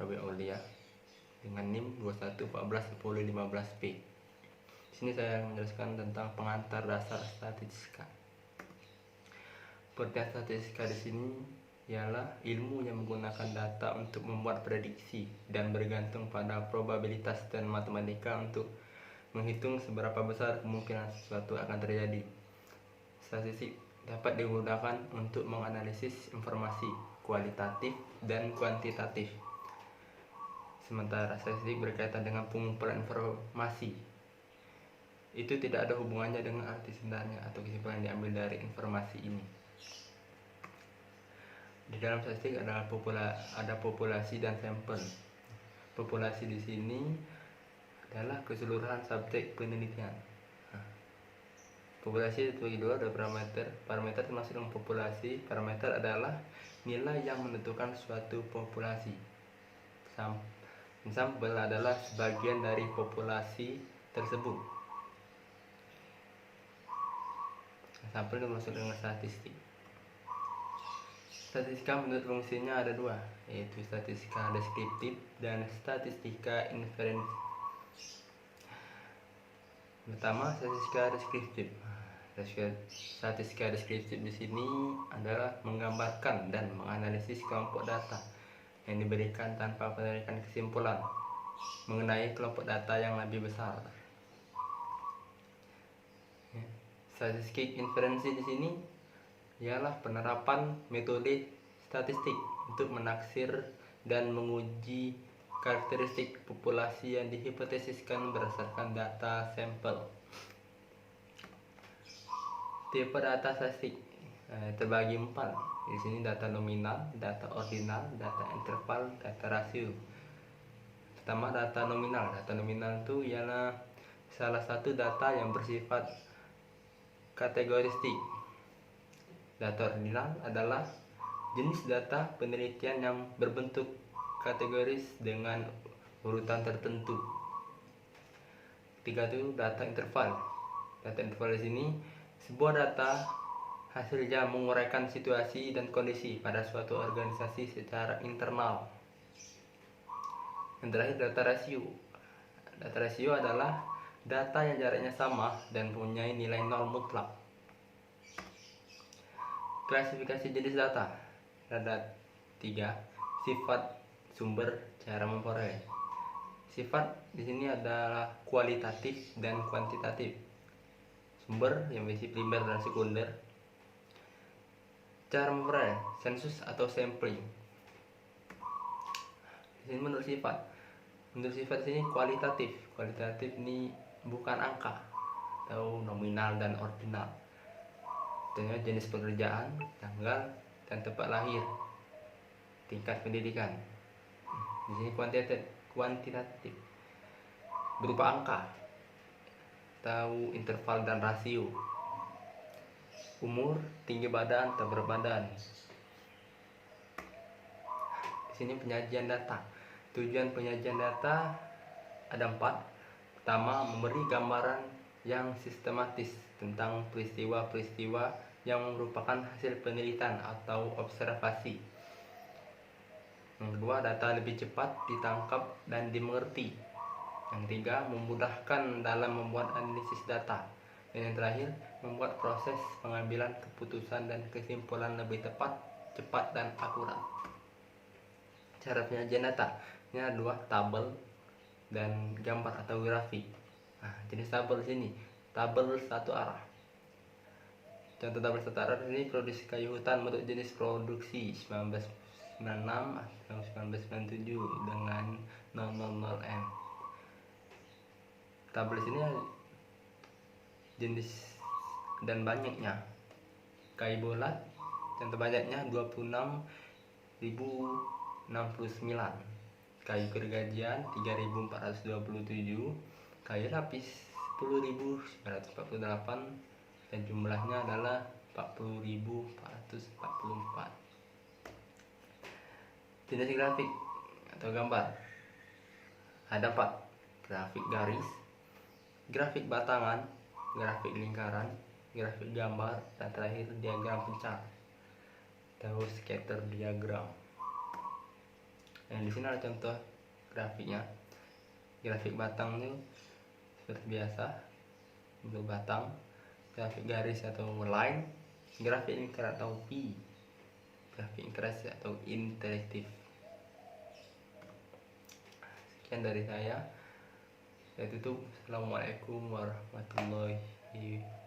Rabi Aulia dengan NIM 21141015P. Di sini saya menjelaskan tentang pengantar dasar statistika. Pengertian statistika di sini ialah ilmu yang menggunakan data untuk membuat prediksi dan bergantung pada probabilitas dan matematika untuk menghitung seberapa besar kemungkinan sesuatu akan terjadi. Statistik dapat digunakan untuk menganalisis informasi kualitatif dan kuantitatif. Sementara statistik berkaitan dengan pengumpulan informasi. Itu tidak ada hubungannya dengan arti sebenarnya atau kesimpulan yang diambil dari informasi ini. Di dalam statistik ada populasi dan sampel. Populasi di sini adalah keseluruhan subjek penelitian. Populasi terbagi dua, ada parameter termasuk dengan populasi. Parameter adalah nilai yang menentukan suatu populasi. Sampel adalah sebagian dari populasi tersebut. Sampel termasuk dengan statistik. Statistika menurut fungsinya ada dua, yaitu statistika deskriptif dan statistika inferensi. Pertama, statistika deskriptif. Statistika deskriptif di sini adalah menggambarkan dan menganalisis kelompok data yang diberikan tanpa penarikan kesimpulan mengenai kelompok data yang lebih besar. Statistik inferensi di sini ialah penerapan metode statistik untuk menaksir dan menguji karakteristik populasi yang dihipotesiskan berdasarkan data sampel. Tipe data statistik terbagi 4. Di sini data nominal, data ordinal, data interval, data rasio. Pertama, data nominal. Data nominal itu ialah salah satu data yang bersifat kategoristik. Data ordinal adalah jenis data penelitian yang berbentuk kategoris dengan urutan tertentu. Ketiga itu data interval. Data interval di sini sebuah data hasil yang menguraikan situasi dan kondisi pada suatu organisasi secara internal. Yang terakhir data rasio. Data rasio adalah data yang jaraknya sama dan mempunyai nilai nol mutlak. Klasifikasi jenis data ada 3. Sifat, sumber, cara memperoleh. Sifat di sini adalah kualitatif dan kuantitatif. Sumber yang berisi primer dan sekunder. Cara memperoleh, sensus atau sampling. Di sini menurut sifat. Menurut sifat sini kualitatif. Kualitatif ini bukan angka atau nominal dan ordinal. Contohnya jenis pekerjaan, tanggal, dan tempat lahir, tingkat pendidikan. Di sini kuantitatif berupa angka, tahu interval dan rasio, umur, tinggi badan, atau berat badan. Di sini penyajian data. Tujuan penyajian data ada 4. Pertama, memberi gambaran yang sistematis tentang peristiwa-peristiwa yang merupakan hasil penelitian atau observasi. Yang kedua, data lebih cepat ditangkap dan dimengerti. Yang ketiga, memudahkan dalam membuat analisis data. Dan yang terakhir, membuat proses pengambilan keputusan dan kesimpulan lebih tepat, cepat, dan akurat. Cara penyajian data ini ada 2, tabel dan gambar atau grafik. Jenis tabel di sini, tabel satu arah. Contoh tabel satu arah ini produksi kayu hutan menurut jenis produksi 1996 atau 1997 dengan 000M. Tabel sini jenis dan banyaknya. Kayu bulat contoh banyaknya 26.069. Kayu gergajian 3.427. Kayu lapis 10.948 dan jumlahnya adalah 40.444. Jenis grafik atau gambar ada 4. Grafik garis, grafik batangan, grafik lingkaran, grafik gambar, dan terakhir diagram pencar atau scatter diagram. Nah, di sini ada contoh grafiknya. Grafik batang itu seperti biasa, untuk batang, grafik garis atau line, grafik lingkar atau P, grafik interaktif atau interaktif. Sekian dari saya. Saya tutup. Assalamualaikum warahmatullahi